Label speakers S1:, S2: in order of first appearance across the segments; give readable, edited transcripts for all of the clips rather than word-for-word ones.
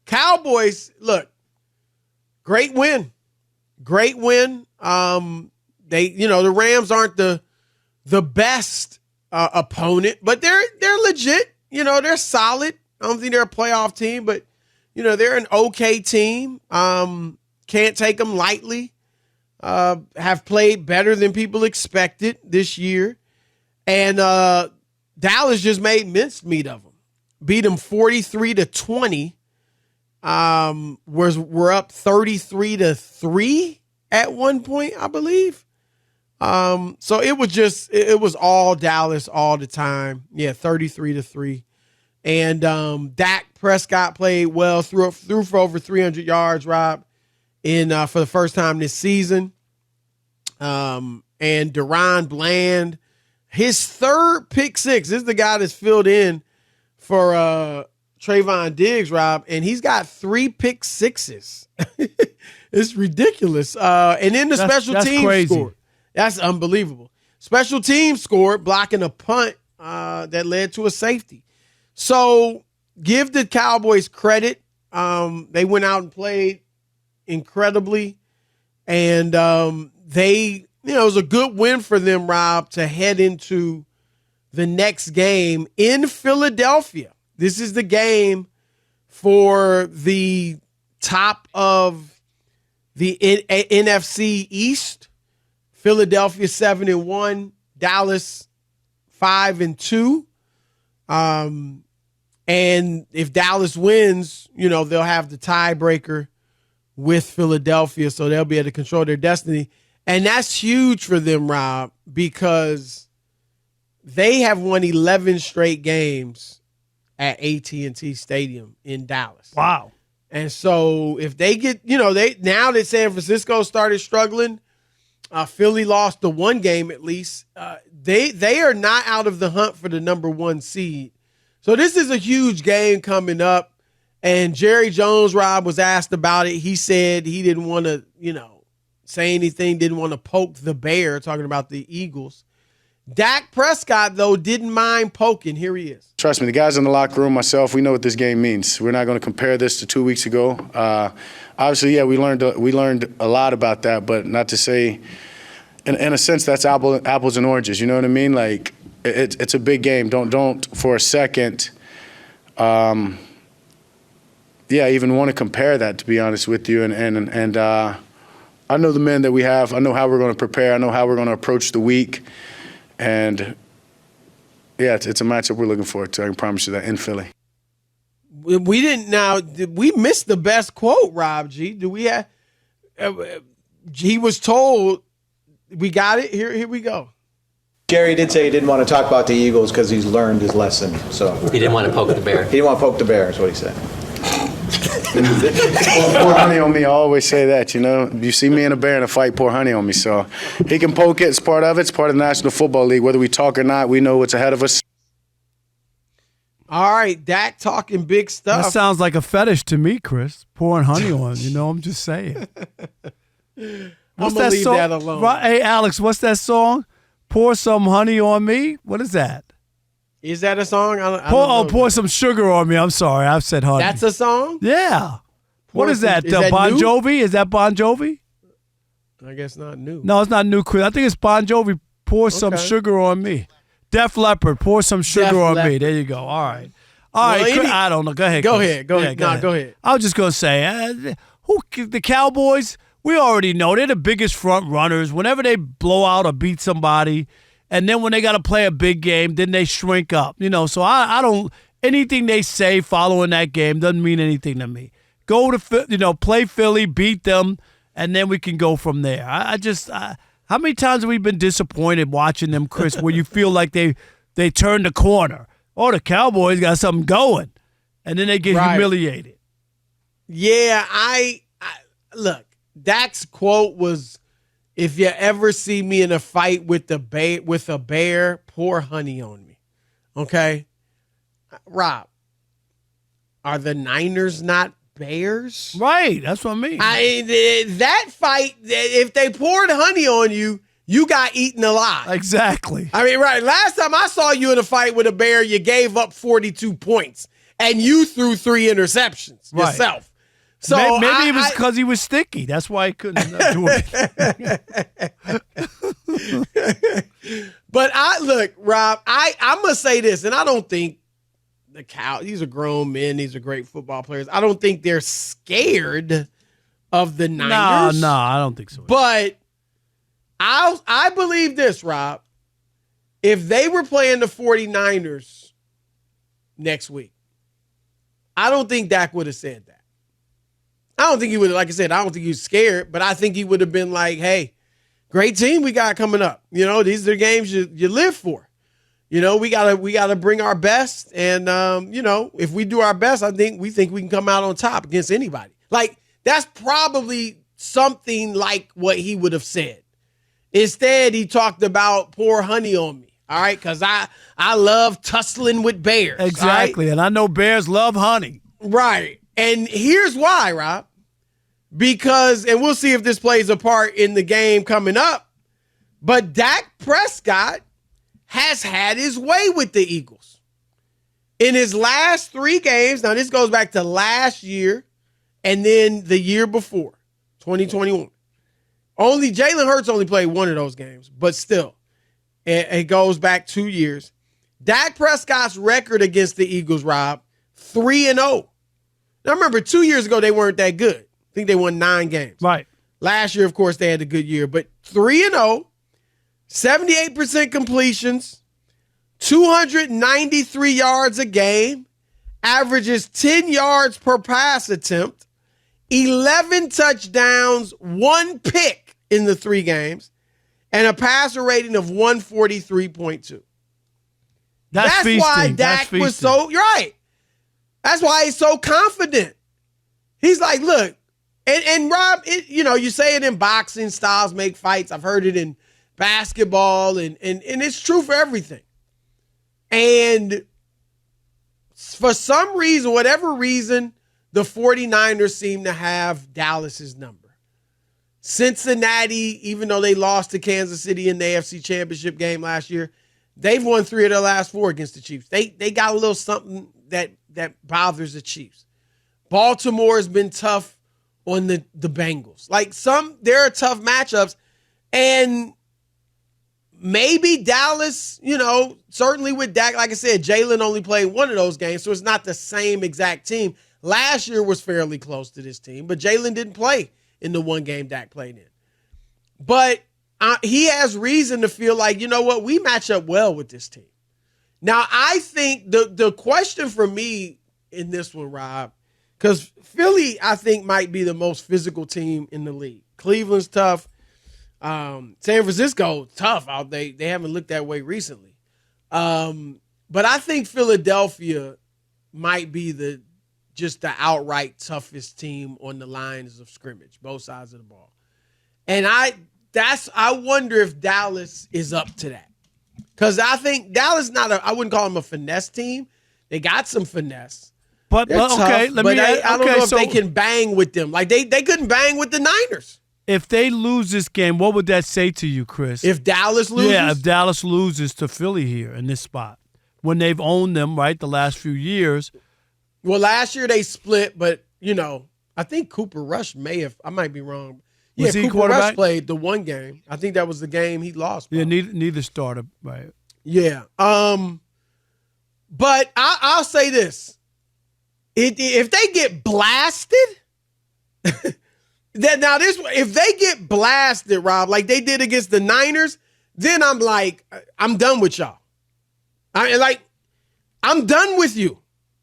S1: Cowboys, look, great win. Great win. The Rams aren't the best opponent, but they're legit. They're solid. I don't think they're a playoff team, but they're an okay team. Can't take them lightly. Have played better than people expected this year. And Dallas just made mincemeat of them. Beat them 43-20. We're up 33-3 at one point, I believe. So it was all Dallas all the time. Yeah, 33-3. And Dak Prescott played well, threw for over 300 yards, Rob, for the first time this season. And Deron Bland, his third pick six. This is the guy that's filled in for Trayvon Diggs, Rob, and he's got 3 pick sixes. It's ridiculous. And then the special teams scored. That's unbelievable. Special teams scored, blocking a punt that led to a safety. So give the Cowboys credit. They went out and played incredibly. And it was a good win for them, Rob, to head into the next game in Philadelphia. This is the game for the top of the NFC East. Philadephia 7-1, Dallas 5-2. And if Dallas wins, they'll have the tiebreaker with Philadelphia, so they'll be able to control their destiny. And that's huge for them, Rob, because they have won 11 straight games at AT&T Stadium in Dallas.
S2: Wow.
S1: And so if they get, now that San Francisco started struggling, Philly lost the one game at least. They are not out of the hunt for the number 1 seed. So this is a huge game coming up. And Jerry Jones, Rob, was asked about it. He said he didn't want to, say anything, didn't want to poke the bear, talking about the Eagles. Dak Prescott, though, didn't mind poking. Here he is.
S3: Trust me, the guys in the locker room, myself, we know what this game means. We're not going to compare this to 2 weeks ago. Obviously, yeah, we learned a lot about that, but not to say, in a sense, that's apples and oranges. You know what I mean? Like, it's a big game. Don't for a second, even want to compare that, to be honest with you. And I know the men that we have. I know how we're going to prepare. I know how we're going to approach the week. And, yeah, it's a matchup we're looking forward to. I can promise you that, in Philly.
S1: Did we miss the best quote, Rob G? Do we have he was told, we got it? Here we go.
S4: Jerry did say he didn't want to talk about the Eagles because he's learned his lesson. So
S5: he didn't want to poke the bear.
S4: He didn't want to poke the bear, is what he said.
S3: Pour honey on me. I always say that, You see me and a bear in a fight, pour honey on me. So he can poke it. It's part of it. It's part of the National Football League. Whether we talk or not, we know what's ahead of us.
S1: All right, Dak talking big stuff.
S2: That sounds like a fetish to me, Chris. Pouring honey on, I'm just saying.
S1: What's that song? That alone.
S2: Hey, Alex, what's that song? Pour some honey on me? What is that?
S1: Is that a song?
S2: Pour some sugar on me. I'm sorry. I've said honey.
S1: That's a song?
S2: Yeah. What is that?
S1: That
S2: Bon
S1: new?
S2: Jovi? Is that Bon Jovi?
S1: I guess not new.
S2: No, it's not new, Chris. I think it's Bon Jovi. Pour some sugar on me. Def Leppard. Pour some sugar on me. There you go. All right. All right. I don't know. Go ahead.
S1: Go
S2: Chris.
S1: ahead. Go ahead. Go ahead.
S2: I was just going to say, the Cowboys, we already know they're the biggest front runners. Whenever they blow out or beat somebody, and then when they got to play a big game, then they shrink up. So I don't – anything they say following that game doesn't mean anything to me. Go to play Philly, beat them, and then we can go from there. How many times have we been disappointed watching them, Chris, where you feel like they turned the corner? Oh, the Cowboys got something going, and then they get humiliated.
S1: Yeah, I look, Dak's quote was, "If you ever see me in a fight with a bear, pour honey on me." Okay? Rob, are the Niners not bears?
S2: Right, that's what I mean.
S1: That fight, if they poured honey on you, you got eaten alive.
S2: Exactly.
S1: Right. Last time I saw you in a fight with a bear, you gave up 42 points. and you threw 3 interceptions
S2: Right.
S1: yourself. So
S2: maybe it was because he was sticky. That's why he couldn't do it.
S1: But look, Rob, I'm gonna say this, and I don't think these are grown men, these are great football players. I don't think they're scared of the Niners.
S2: No, I don't think so.
S1: But I believe this, Rob. If they were playing the 49ers next week, I don't think Dak would have said that. I don't think he would, like I said, I don't think he was scared, but I think he would have been like, hey, great team we got coming up. You know, these are the games you live for. You know, we gotta bring our best. And you know, if we do our best, we think we can come out on top against anybody. Like, that's probably something like what he would have said. Instead, he talked about pour honey on me. All right, because I love tussling with bears.
S2: Exactly.
S1: Right?
S2: And I know bears love honey.
S1: Right. And here's why, Rob. Because, and we'll see if this plays a part in the game coming up, but Dak Prescott has had his way with the Eagles. In his last 3 games, now this goes back to last year and then the year before, 2021. Jalen Hurts only played 1 of those games, but still, it goes back 2 years. Dak Prescott's record against the Eagles, Rob, 3-0. Now remember, 2 years ago, they weren't that good. I think they won 9 games.
S2: Right.
S1: Last year, of course, they had a good year, but 3-0, 78% completions, 293 yards a game, averages 10 yards per pass attempt, 11 touchdowns, 1 pick in the 3 games, and a passer rating of 143.2. That's why Dak was so, you're right. That's why he's so confident. He's like, look, and Rob, you know, you say it in boxing, styles make fights. I've heard it in basketball, and it's true for everything. And for some reason, whatever reason, the 49ers seem to have Dallas's number. Cincinnati, even though they lost to Kansas City in the AFC Championship game last year, they've won 3 of their last 4 against the Chiefs. They got a little something that bothers the Chiefs. Baltimore has been tough on the Bengals. Like, there are tough matchups, and maybe Dallas, you know, certainly with Dak, like I said, Jalen only played 1 of those games, so it's not the same exact team. Last year was fairly close to this team, but Jalen didn't play in the 1 game Dak played in. But he has reason to feel like, you know what, we match up well with this team. Now, I think the question for me in this one, Rob, because Philly, I think, might be the most physical team in the league. Cleveland's tough. San Francisco, tough out. They haven't looked that way recently. But I think Philadelphia might be the outright toughest team on the lines of scrimmage, both sides of the ball. And I wonder if Dallas is up to that. Because I think Dallas I wouldn't call them a finesse team. They got some finesse.
S2: But okay,
S1: I don't know if they can bang with them. Like, they couldn't bang with the Niners.
S2: If they lose this game, what would that say to you, Chris?
S1: If Dallas loses?
S2: Yeah, if Dallas loses to Philly here in this spot, when they've owned them, right, the last few years.
S1: Well, last year they split, but, you know, I think Cooper Rush I might be wrong.
S2: Was he
S1: Cooper
S2: quarterback?
S1: Rush played the 1 game. I think that was the game he lost.
S2: Yeah, neither started, right.
S1: Yeah. But I'll say this. If they get blasted, if they get blasted, Rob, like they did against the Niners, then I'm like, I'm done with y'all. I'm done with you.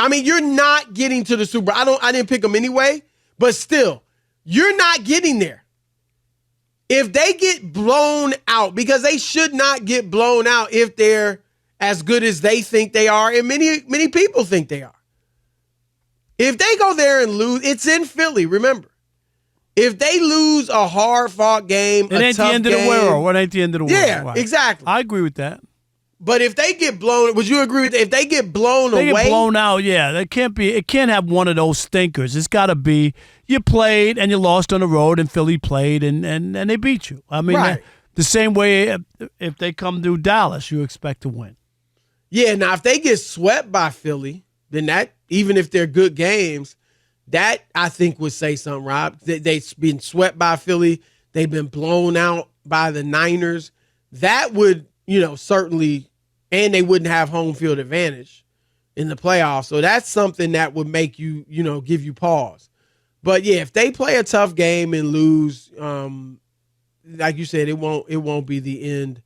S1: I mean, you're not getting to the Super Bowl. I didn't pick them anyway, but still, you're not getting there. If they get blown out, because they should not get blown out if they're as good as they think they are, and many people think they are. If they go there and lose, it's in Philly, remember. If they lose a hard-fought game,
S2: it ain't the end of the world. What ain't the end of the world?
S1: Yeah,
S2: right.
S1: exactly.
S2: I agree with that.
S1: But if they get blown, would you agree with that? If they get blown away?
S2: They get blown out, yeah. It can't have one of those stinkers. It's got to be you played and you lost on the road and Philly played and they beat you. I mean,
S1: right.
S2: The same way if they come to Dallas, you expect to win.
S1: Yeah, now if they get swept by Philly, then that, even if they're good games, that I think would say something, Rob. They've been swept by Philly. They've been blown out by the Niners. That would, certainly, and they wouldn't have home field advantage in the playoffs. So that's something that would make you, give you pause. But yeah, if they play a tough game and lose, like you said, it won't be the end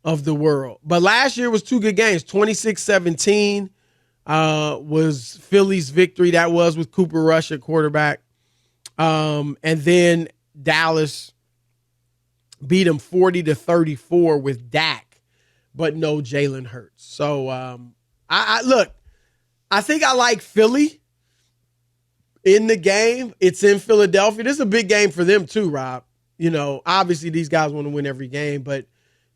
S1: of the world. But last year was two good games. 26-17 was Philly's victory. That was with Cooper Rush at quarterback. And then Dallas beat them 40-34 with Dak, but no Jalen Hurts. So I think I like Philly in the game. It's in Philadelphia. This is a big game for them too, Rob. Obviously these guys want to win every game, but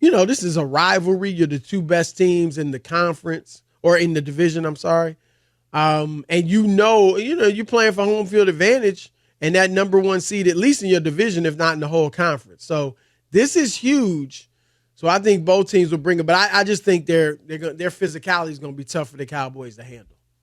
S1: this is a rivalry. You're the two best teams in the conference or in the division, I'm sorry. And you're playing for home field advantage and that number one seed, at least in your division, if not in the whole conference. So this is huge. So I think both teams will bring it, but I just think their physicality is going to be tough for the Cowboys to handle.